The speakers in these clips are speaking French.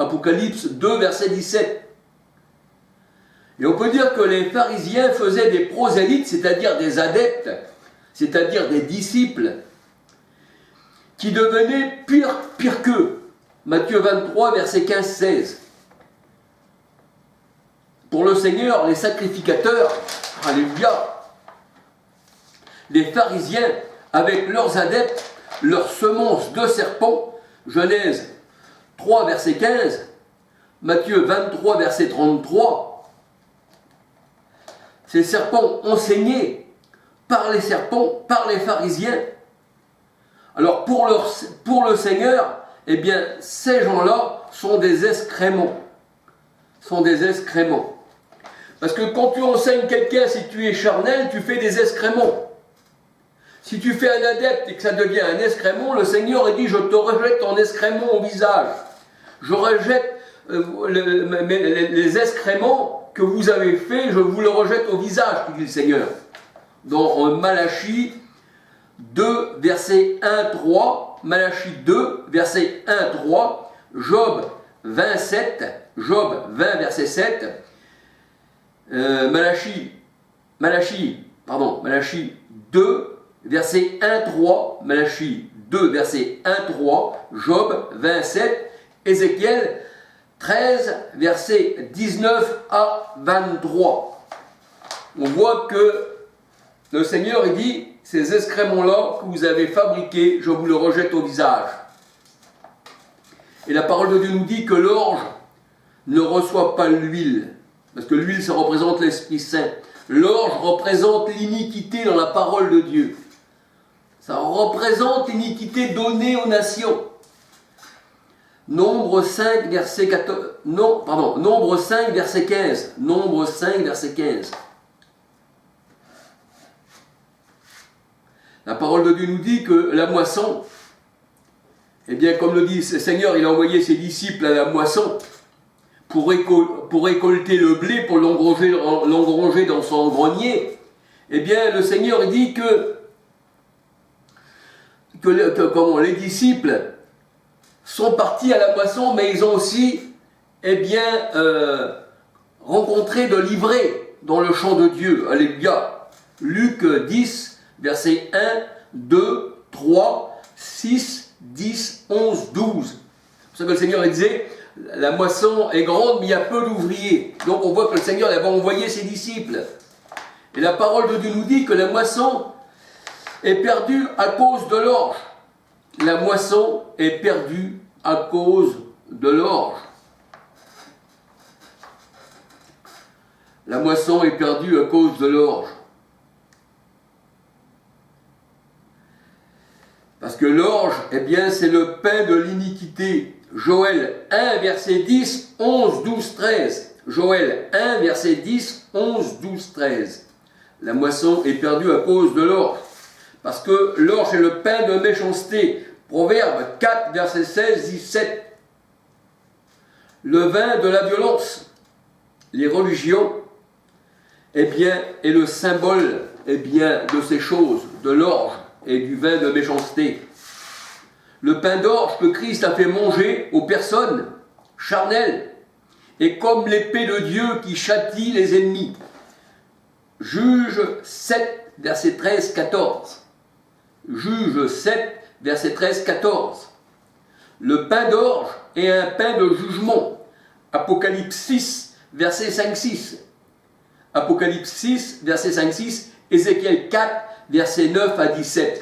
Apocalypse 2, verset 17. Et on peut dire que les pharisiens faisaient des prosélytes, c'est-à-dire des adeptes, c'est-à-dire des disciples, qui devenaient pire qu'eux. Matthieu 23, verset 15-16. Pour le Seigneur, les sacrificateurs, alléluia, les pharisiens, avec leurs adeptes, leurs semences de serpents, Genèse 3, verset 15, Matthieu 23, verset 33, ces serpents enseignés par les serpents, par les pharisiens. Alors pour le Seigneur, eh bien, ces gens-là sont des excréments. Parce que quand tu enseignes quelqu'un, si tu es charnel, tu fais des excréments. Si tu fais un adepte et que ça devient un excrément, le Seigneur a dit, je te rejette ton excrément au visage. Je rejette les excréments que vous avez faits, je vous le rejette au visage, dit le Seigneur. Dans Malachie 2, verset 1-3, Malachie 2, verset 1-3, Job 27, Job 20, verset 7, Malachie 2, verset 1-3, Malachie 2, verset 1-3, Job 27, Ézéchiel 13, verset 19 à 23. On voit que le Seigneur il dit, ces excréments-là que vous avez fabriqués, je vous le rejette au visage. Et la parole de Dieu nous dit que l'orge ne reçoit pas l'huile, parce que l'huile, ça représente l'Esprit Saint. L'orge représente l'iniquité dans la parole de Dieu. Ça représente l'iniquité donnée aux nations. Nombre 5, verset 14, Nombre 5, verset 15. Nombre 5, verset 15. La parole de Dieu nous dit que la moisson, eh bien, comme le dit le Seigneur, il a envoyé ses disciples à la moisson pour récolter le blé, pour l'engranger dans son grenier. Eh bien, le Seigneur dit que les disciples sont partis à la moisson, mais ils ont aussi, eh bien, rencontré de l'ivraie dans le champ de Dieu. Alléluia. Luc 10, versets 1, 2, 3, 6, 10, 11, 12. C'est pour ça que le Seigneur disait, la moisson est grande, mais il y a peu d'ouvriers. Donc on voit que le Seigneur avait envoyé ses disciples. Et la parole de Dieu nous dit que la moisson est perdue à cause de l'orge. La moisson est perdue à cause de l'orge. La moisson est perdue à cause de l'orge. Parce que l'orge, eh bien, c'est le pain de l'iniquité. Joël 1, verset 10, 11, 12, 13. Joël 1, verset 10, 11, 12, 13. La moisson est perdue à cause de l'orge. Parce que l'orge est le pain de méchanceté. Proverbe 4, verset 16, 17. Le vin de la violence. Les religions, eh bien, est le symbole, eh bien, de ces choses, de l'orge et du vin de méchanceté. Le pain d'orge que Christ a fait manger aux personnes charnelles est comme l'épée de Dieu qui châtie les ennemis. Juge 7, verset 13-14. Juge 7, verset 13-14. Le pain d'orge est un pain de jugement. Apocalypse 6, verset 5-6. Apocalypse 6, verset 5-6. Ézéchiel 4, verset 9 à 17.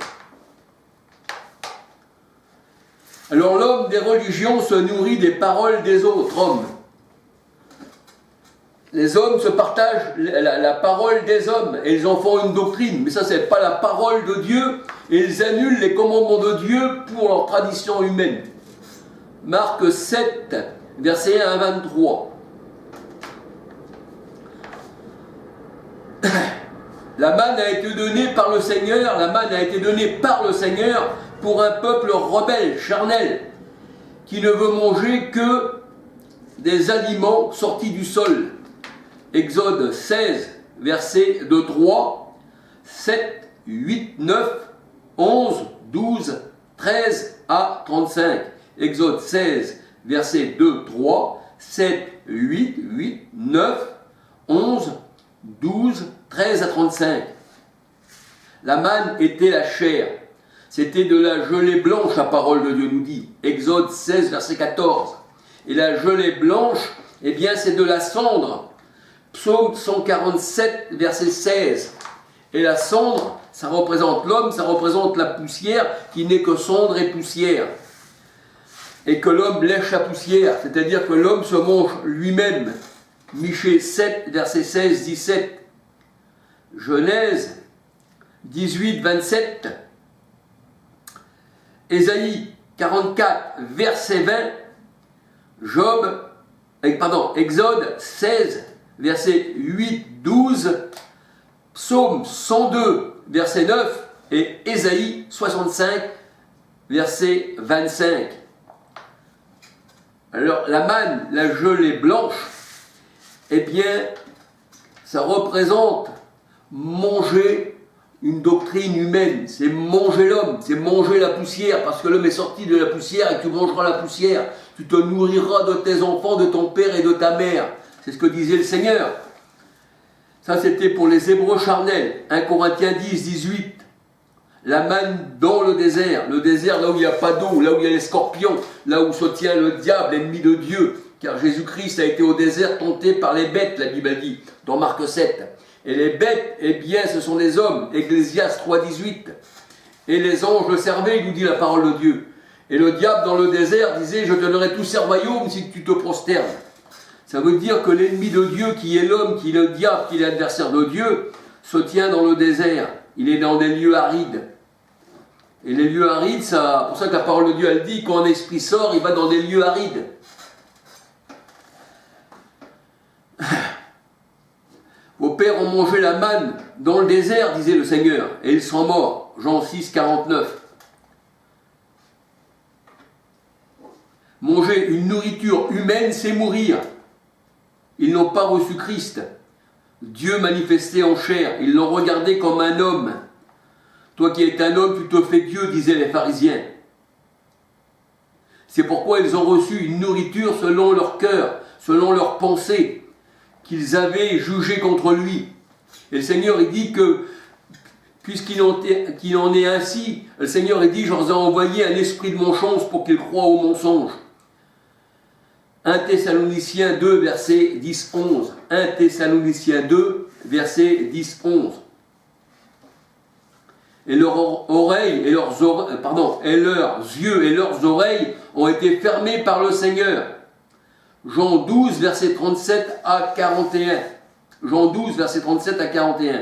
Alors l'homme des religions se nourrit des paroles des autres hommes. Les hommes se partagent la parole des hommes et ils en font une doctrine. Mais ça, c'est pas la parole de Dieu et ils annulent les commandements de Dieu pour leur tradition humaine. Marc 7, verset 1 à 23. La manne a été donnée par le Seigneur, pour un peuple rebelle, charnel, qui ne veut manger que des aliments sortis du sol. Exode 16, versets 2, 3, 7, 8, 9, 11, 12, 13 à 35. Exode 16, versets 2, 3, 7, 8, 8, 9, 11, 12, 13 à 35. La manne était la chair. C'était de la gelée blanche, la parole de Dieu nous dit. Exode 16, verset 14. Et la gelée blanche, eh bien, c'est de la cendre. Psaume 147, verset 16. Et la cendre, ça représente l'homme, ça représente la poussière qui n'est que cendre et poussière. Et que l'homme lèche la poussière, c'est-à-dire que l'homme se mange lui-même. Michée 7, verset 16, 17. Genèse 18, 27. Ésaïe 44, verset 20. Exode 16, verset 8, 12. Psaume 102, verset 9. Et Ésaïe 65, verset 25. Alors, la manne, la gelée blanche, eh bien, ça représente manger une doctrine humaine. C'est manger l'homme, c'est manger la poussière, parce que l'homme est sorti de la poussière et tu mangeras la poussière. Tu te nourriras de tes enfants, de ton père et de ta mère. C'est ce que disait le Seigneur. Ça, c'était pour les Hébreux charnels. 1 Corinthiens 10, 18. La manne dans le désert, là où il n'y a pas d'eau, là où il y a les scorpions, là où se tient le diable, l'ennemi de Dieu. Car Jésus-Christ a été au désert tenté par les bêtes, la Bible dit, dans Marc 7. Et les bêtes, eh bien, ce sont les hommes, Ecclésiaste 3, 18. Et les anges le servaient, nous dit la parole de Dieu. Et le diable dans le désert disait, je te donnerai tous ces royaumes si tu te prosternes. Ça veut dire que l'ennemi de Dieu, qui est l'homme, qui est le diable, qui est l'adversaire de Dieu, se tient dans le désert. Il est dans des lieux arides. Et les lieux arides, c'est pour ça que la parole de Dieu, elle dit, quand un esprit sort, il va dans des lieux arides. Vos pères ont mangé la manne dans le désert, disait le Seigneur, et ils sont morts. Jean 6, 49. Manger une nourriture humaine, c'est mourir. Ils n'ont pas reçu Christ. Dieu manifesté en chair. Ils l'ont regardé comme un homme. Toi qui es un homme, tu te fais Dieu, disaient les pharisiens. C'est pourquoi ils ont reçu une nourriture selon leur cœur, selon leurs pensées, qu'ils avaient jugé contre lui. Et le Seigneur, il dit que, puisqu'il en est ainsi, le Seigneur, il dit, je leur ai envoyé un esprit de manchance pour qu'ils croient au mensonge. 1 Thessaloniciens 2, verset 10-11. 1 Thessaloniciens 2, verset 10-11. Et leurs oreilles et leurs yeux et leurs oreilles ont été fermés par le Seigneur. Jean 12, verset 37 à 41. Jean 12, verset 37 à 41.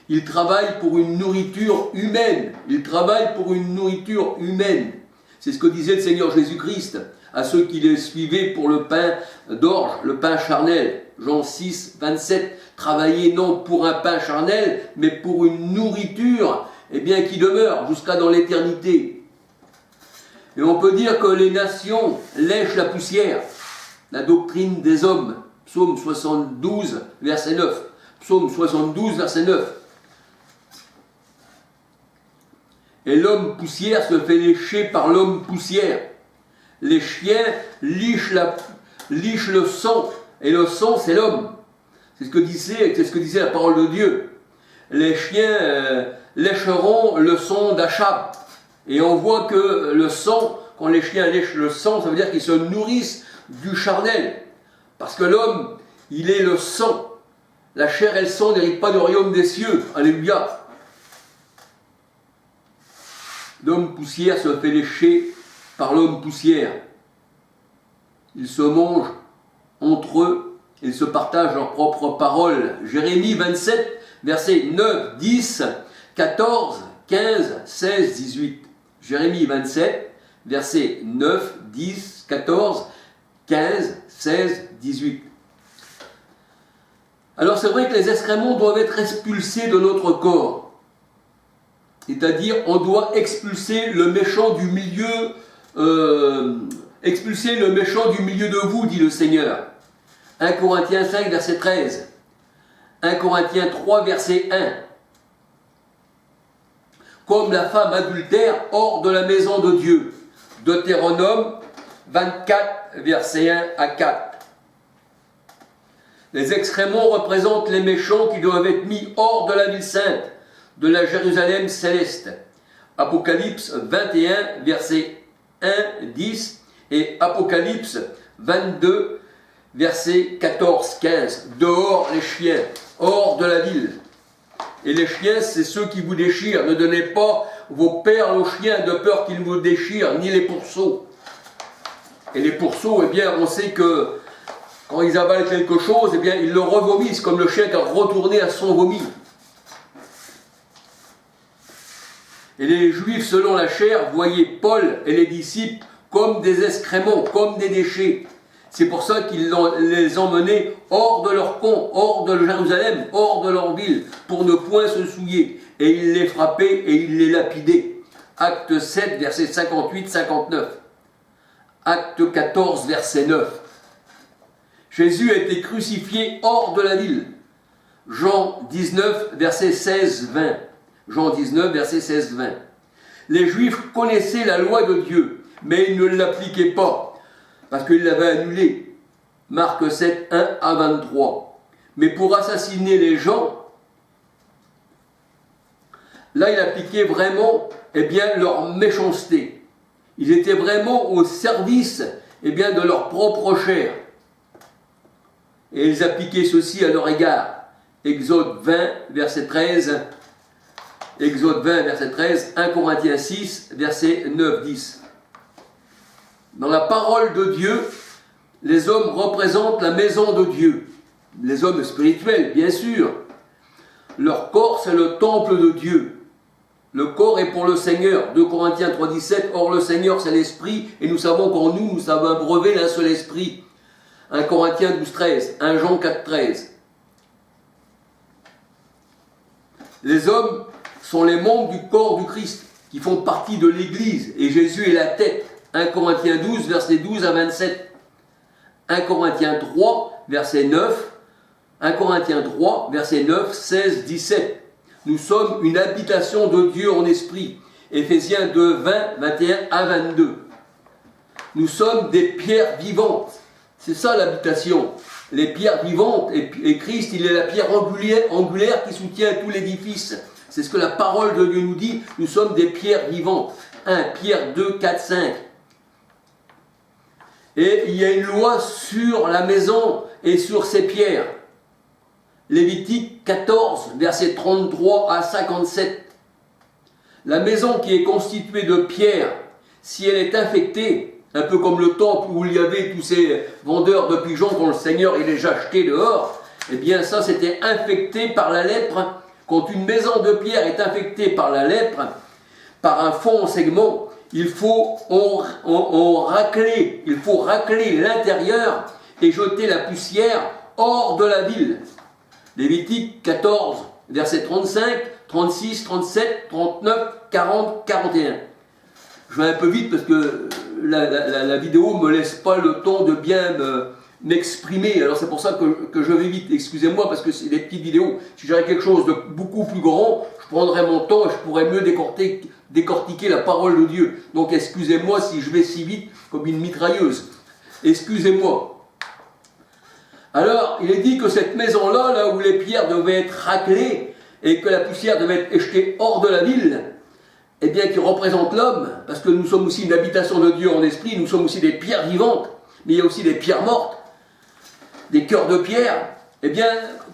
Ils travaillent pour une nourriture humaine. Ils travaillent pour une nourriture humaine. C'est ce que disait le Seigneur Jésus-Christ à ceux qui les suivaient pour le pain d'orge, le pain charnel. Jean 6, 27. Travaillez non pour un pain charnel, mais pour une nourriture qui demeure jusqu'à dans l'éternité. Et on peut dire que les nations lèchent la poussière, la doctrine des hommes. Psaume 72, verset 9. Psaume 72, verset 9. Et l'homme poussière se fait lécher par l'homme poussière. Les chiens lichent le sang, et le sang c'est l'homme. C'est ce que disait la parole de Dieu. Les chiens lécheront le sang d'Achab. Et on voit que le sang, quand les chiens lèchent le sang, ça veut dire qu'ils se nourrissent du charnel. Parce que l'homme, il est le sang. La chair et le sang n'héritent pas du royaume des cieux. Alléluia. L'homme poussière se fait lécher par l'homme poussière. Ils se mangent entre eux, ils se partagent leurs propres paroles. Jérémie 27, versets 9, 10, 14, 15, 16, 18. Jérémie 27, versets 9, 10, 14, 15, 16, 18. Alors c'est vrai que les excréments doivent être expulsés de notre corps. C'est-à-dire, on doit expulser le méchant du milieu, de vous, dit le Seigneur. 1 Corinthiens 5, verset 13. 1 Corinthiens 3, verset 1. Comme la femme adultère hors de la maison de Dieu. Deutéronome 24, versets 1 à 4. Les excréments représentent les méchants qui doivent être mis hors de la ville sainte, de la Jérusalem céleste. Apocalypse 21, versets 1, 10 et Apocalypse 22, versets 14, 15. Dehors les chiens, hors de la ville. Et les chiens, c'est ceux qui vous déchirent. Ne donnez pas vos perles aux chiens de peur qu'ils vous déchirent, ni les pourceaux. Et les pourceaux, eh bien, on sait que quand ils avalent quelque chose, eh bien, ils le revomissent, comme le chien qui a retourné à son vomi. Et les Juifs, selon la chair, voyaient Paul et les disciples comme des excréments, comme des déchets. C'est pour ça qu'ils les emmenaient hors de leur camp, hors de Jérusalem, hors de leur ville, pour ne point se souiller. Et ils les frappaient et ils les lapidaient. Acte 7, verset 58-59. Acte 14, verset 9. Jésus a été crucifié hors de la ville. Jean 19, verset 16-20. Jean 19, verset 16-20. Les Juifs connaissaient la loi de Dieu, mais ils ne l'appliquaient pas, parce qu'il l'avait annulé. Marc 7, 1 à 23. Mais pour assassiner les gens, là il appliquait vraiment leur méchanceté. Ils étaient vraiment au service de leur propre chair. Et ils appliquaient ceci à leur égard. Exode 20, verset 13. Exode 20, verset 13. 1 Corinthiens 6, verset 9-10. Dans la parole de Dieu, les hommes représentent la maison de Dieu. Les hommes spirituels, bien sûr. Leur corps, c'est le temple de Dieu. Le corps est pour le Seigneur. 2 Corinthiens 3, 17. Or, le Seigneur, c'est l'Esprit, et nous savons qu'en nous, nous savons abreuver d'un seul Esprit. 1 Corinthiens 12, 13. 1 Jean 4, 13. Les hommes sont les membres du corps du Christ, qui font partie de l'Église, et Jésus est la tête. 1 Corinthiens 12, versets 12 à 27. 1 Corinthiens 3, verset 9. 1 Corinthiens 3, verset 9, 16, 17. Nous sommes une habitation de Dieu en esprit. Éphésiens 2, 20, 21 à 22. Nous sommes des pierres vivantes. C'est ça l'habitation. Les pierres vivantes. Et Christ, il est la pierre angulaire qui soutient tout l'édifice. C'est ce que la parole de Dieu nous dit. Nous sommes des pierres vivantes. 1 Pierre 2, 4, 5. Et il y a une loi sur la maison et sur ses pierres. Lévitique 14, versets 33 à 57. La maison qui est constituée de pierres, si elle est infectée, un peu comme le temple où il y avait tous ces vendeurs de pigeons dont le Seigneur il les achetait dehors, eh bien ça c'était infecté par la lèpre. Quand une maison de pierre est infectée par la lèpre, par un fond en segment, il faut racler l'intérieur et jeter la poussière hors de la ville. Lévitique 14, versets 35, 36, 37, 39, 40, 41. Je vais un peu vite parce que la vidéo ne me laisse pas le temps de bien m'exprimer. Alors c'est pour ça que je vais vite. Excusez-moi parce que c'est des petites vidéos. Si j'avais quelque chose de beaucoup plus grand, je prendrais mon temps et je pourrais mieux décortiquer la parole de Dieu. Donc excusez-moi si je vais si vite comme une mitrailleuse. Excusez-moi. Alors, il est dit que cette maison-là, là où les pierres devaient être raclées et que la poussière devait être jetée hors de la ville, eh bien, qui représente l'homme, parce que nous sommes aussi une habitation de Dieu en esprit, nous sommes aussi des pierres vivantes, mais il y a aussi des pierres mortes, des cœurs de pierre. Eh bien,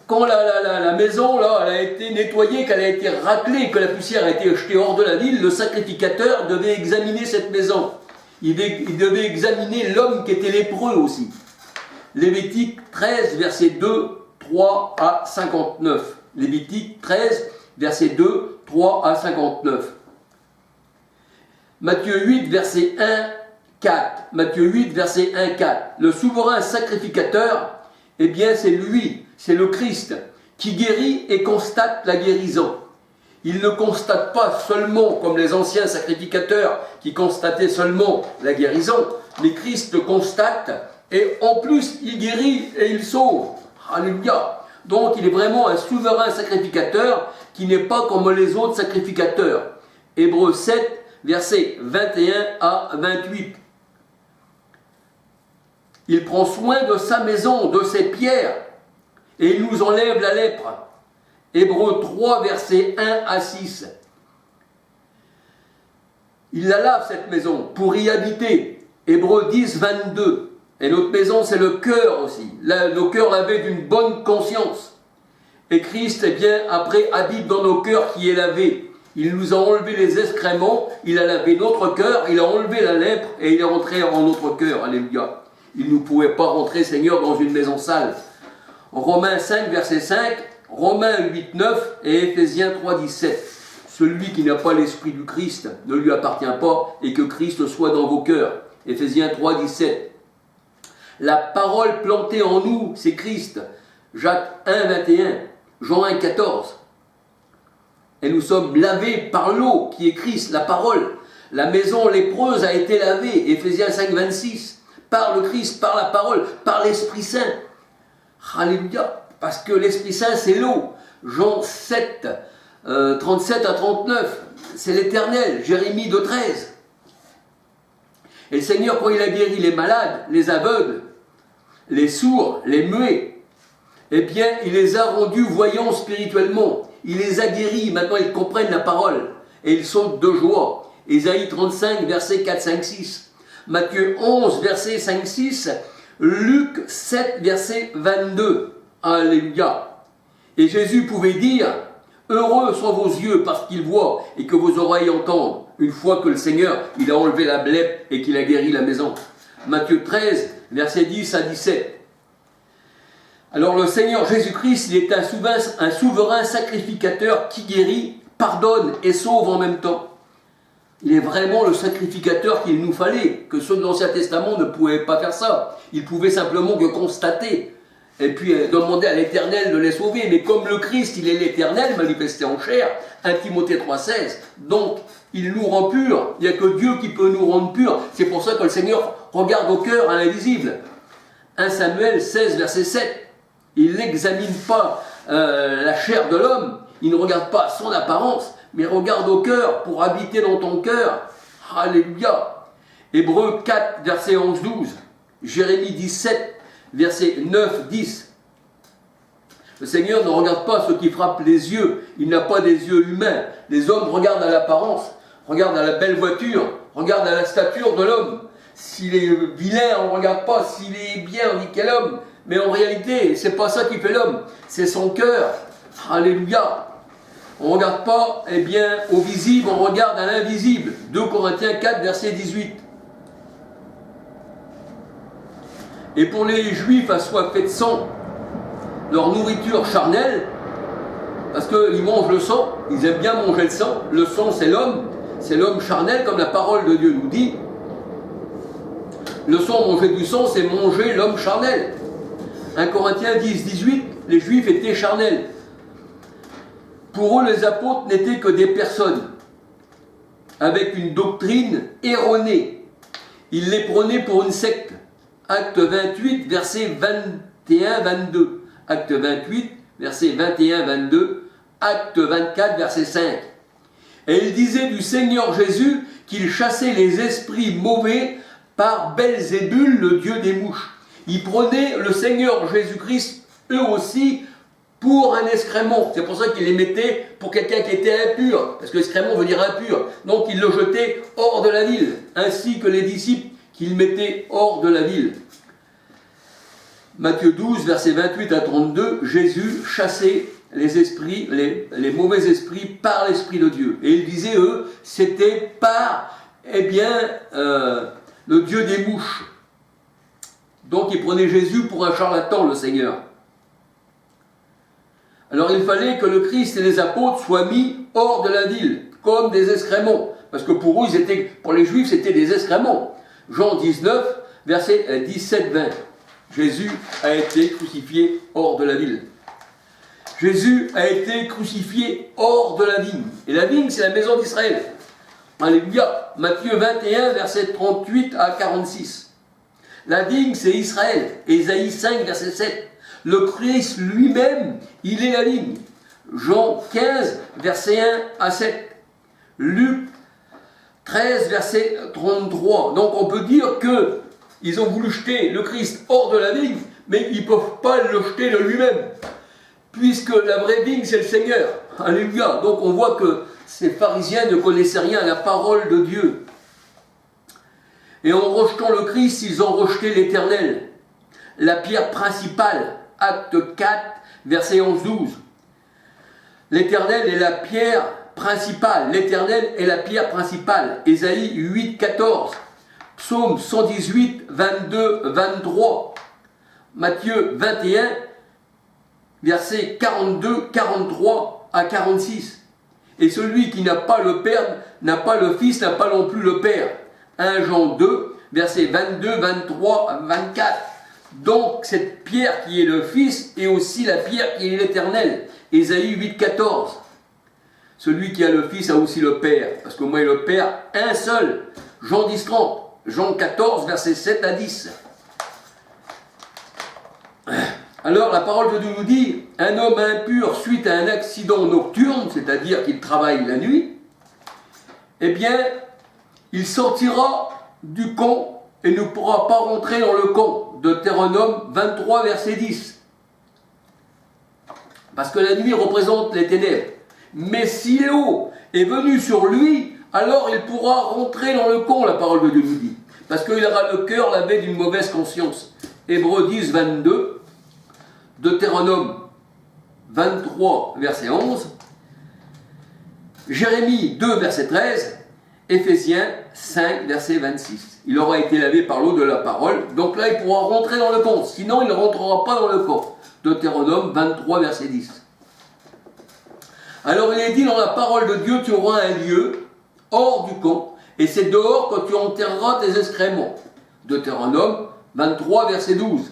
quand la maison, là, elle a été nettoyée, qu'elle a été raclée, que la poussière a été jetée hors de la ville, le sacrificateur devait examiner cette maison. Il devait examiner l'homme qui était lépreux aussi. Lévitique 13, verset 2, 3 à 59. Lévitique 13, verset 2, 3 à 59. Matthieu 8, verset 1, 4. Matthieu 8, verset 1, 4. Le souverain sacrificateur, eh bien c'est lui, c'est le Christ, qui guérit et constate la guérison. Il ne constate pas seulement, comme les anciens sacrificateurs qui constataient seulement la guérison, mais Christ constate et en plus il guérit et il sauve. Alléluia. Donc il est vraiment un souverain sacrificateur qui n'est pas comme les autres sacrificateurs. Hébreux 7, versets 21 à 28. Il prend soin de sa maison, de ses pierres, et il nous enlève la lèpre. Hébreux 3, versets 1 à 6. Il la lave, cette maison, pour y habiter. Hébreux 10, 22. Et notre maison, c'est le cœur aussi. Nos cœurs lavés d'une bonne conscience. Et Christ, eh bien, après, habite dans nos cœurs qui est lavé. Il nous a enlevé les excréments, il a lavé notre cœur, il a enlevé la lèpre et il est rentré en notre cœur. Alléluia. Il ne pouvait pas rentrer, Seigneur, dans une maison sale. Romains 5, verset 5, Romains 8, 9 et Éphésiens 3, 17. Celui qui n'a pas l'esprit du Christ ne lui appartient pas et que Christ soit dans vos cœurs. Éphésiens 3, 17. La parole plantée en nous, c'est Christ. Jacques 1, 21. Jean 1, 14. Et nous sommes lavés par l'eau qui est Christ, la parole. La maison lépreuse a été lavée. Éphésiens 5, 26. Par le Christ, par la parole, par l'Esprit Saint. Alléluia. Parce que l'Esprit Saint, c'est l'eau. Jean 7, 37 à 39. C'est l'Éternel. Jérémie 2, 13. Et le Seigneur, quand il a guéri les malades, les aveugles, les sourds, les muets, eh bien, il les a rendus voyants spirituellement. Il les a guéris. Maintenant, ils comprennent la parole. Et ils sautent de joie. Ésaïe 35, versets 4, 5, 6. Matthieu 11, verset 5, 6. Luc 7, verset 22. Alléluia. Et Jésus pouvait dire, heureux sont vos yeux parce qu'ils voient et que vos oreilles entendent. Une fois que le Seigneur, il a enlevé la lèpre et qu'il a guéri la maison. Matthieu 13, verset 10 à 17. Alors le Seigneur Jésus-Christ, il est un souverain sacrificateur qui guérit, pardonne et sauve en même temps. Il est vraiment le sacrificateur qu'il nous fallait, que ceux de l'Ancien Testament ne pouvaient pas faire ça. Ils pouvaient simplement que constater et puis demander à l'Éternel de les sauver. Mais comme le Christ, il est l'Éternel manifesté en chair, 1 Timothée 3,16, donc il nous rend purs. Il n'y a que Dieu qui peut nous rendre purs. C'est pour ça que le Seigneur regarde au cœur à l'invisible. 1 Samuel 16, verset 7. Il n'examine pas la chair de l'homme, il ne regarde pas son apparence, mais regarde au cœur pour habiter dans ton cœur. Alléluia. Hébreux 4, verset 11-12. Jérémie 17, verset 9-10. Le Seigneur ne regarde pas ce qui frappe les yeux. Il n'a pas des yeux humains. Les hommes regardent à l'apparence, regardent à la belle voiture, regardent à la stature de l'homme. S'il est vilain, on ne regarde pas. S'il est bien, on dit quel homme. Mais en réalité, ce n'est pas ça qui fait l'homme. C'est son cœur. Alléluia. On ne regarde pas, eh bien, au visible, on regarde à l'invisible. 2 Corinthiens 4, verset 18. Et pour les Juifs assoiffés de sang, leur nourriture charnelle, parce qu'ils mangent le sang, ils aiment bien manger le sang. Le sang, c'est l'homme charnel, comme la parole de Dieu nous dit. Le sang, manger du sang, c'est manger l'homme charnel. 1 Corinthiens 10, 18, les Juifs étaient charnels. Pour eux, les apôtres n'étaient que des personnes avec une doctrine erronée. Ils les prenaient pour une secte. Acte 28, verset 21-22. Acte 28, verset 21-22. Acte 24, verset 5. Et ils disaient du Seigneur Jésus qu'il chassait les esprits mauvais par Belzébul, le dieu des mouches. Ils prenaient le Seigneur Jésus-Christ, eux aussi, pour un excrément. C'est pour ça qu'ils les mettaient pour quelqu'un qui était impur, parce que excrément veut dire impur. Donc ils le jetaient hors de la ville, ainsi que les disciples qu'ils mettaient hors de la ville. Matthieu 12, versets 28 à 32, Jésus chassait les esprits, les mauvais esprits par l'Esprit de Dieu. Et ils disaient, eux, c'était par, le Dieu des mouches. Donc ils prenaient Jésus pour un charlatan, le Seigneur. Alors il fallait que le Christ et les apôtres soient mis hors de la ville, comme des excréments. Parce que pour eux, pour les Juifs, c'était des excréments. Jean 19, versets 17-20. Jésus a été crucifié hors de la ville. Jésus a été crucifié hors de la vigne. Et la vigne, c'est la maison d'Israël. Alléluia. Matthieu 21, versets 38 à 46. La vigne, c'est Israël. Ésaïe 5, verset 7. Le Christ lui-même, il est la vigne. Jean 15, verset 1 à 7. Luc 13, verset 33. Donc on peut dire que ils ont voulu jeter le Christ hors de la vigne, mais ils ne peuvent pas le jeter de lui-même, puisque la vraie vigne, c'est le Seigneur. Alléluia. Donc on voit que ces pharisiens ne connaissaient rien à la parole de Dieu. Et en rejetant le Christ, ils ont rejeté l'Éternel, la pierre principale. Acte 4, verset 11-12. L'Éternel est la pierre principale. L'Éternel est la pierre principale. Ésaïe 8, 14. Psaume 118, 22, 23. Matthieu 21, versets 42, 43 à 46. Et celui qui n'a pas le Père, n'a pas le Fils, n'a pas non plus le Père. 1 Jean 2, versets 22, 23 à 24. Donc cette pierre qui est le Fils est aussi la pierre qui est l'Éternel. Ésaïe 8, 14. Celui qui a le Fils a aussi le Père, parce que moi et le Père, un seul. Jean 10, 30. Jean 14, versets 7 à 10. Alors la parole de Dieu nous dit, un homme impur suite à un accident nocturne, c'est-à-dire qu'il travaille la nuit, eh bien, il sortira du camp et ne pourra pas rentrer dans le camp. Deutéronome 23, verset 10. Parce que la nuit représente les ténèbres. Mais si l'eau est venue sur lui, alors il pourra rentrer dans le camp, la parole de Dieu nous dit. Parce qu'il aura le cœur lavé d'une mauvaise conscience. Hébreux 10, 22. Deutéronome 23, verset 11. Jérémie 2, verset 13. Éphésiens 5, verset 26. Il aura été lavé par l'eau de la parole. Donc là, il pourra rentrer dans le camp. Sinon, il ne rentrera pas dans le camp. Deutéronome 23, verset 10. Alors, il est dit dans la parole de Dieu, tu auras un lieu hors du camp. Et c'est dehors que tu enterreras tes excréments. Deutéronome 23, verset 12.